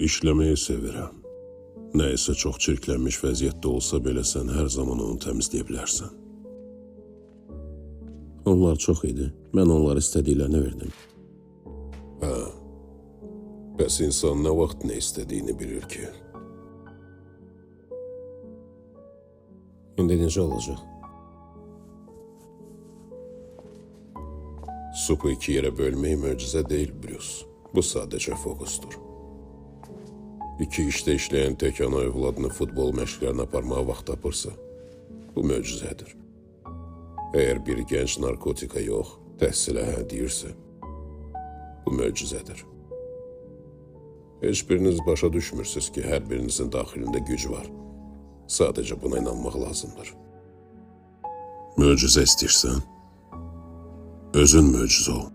İşləməyi sevirəm. Nəysə çox çirklənmiş vəziyyətdə olsa belə sən hər zaman onu təmizləyə bilərsən. Onlar çox idi. Mən onlara istədiklərini verdim. Hə, bəs insan nə vaxt nə istədiyini bilir ki? İndi necə olacaq? Supu iki yerə bölmək möcüzə deyil, Bruce. Bu sadəcə fokusdur. İki işdə işləyən tək ana övladını futbol məşqlərinə aparmağa vaxt tapırsa, bu möcüzədir. Əgər bir gənc narkotika yox, təhsilə hə deyirsə, bu möcüzədir. Heç biriniz başa düşmürsünüz ki, hər birinizin daxilində güc var. Sadəcə buna inanmaq lazımdır. Möcüzə istəyirsən, özün möcüzə ol.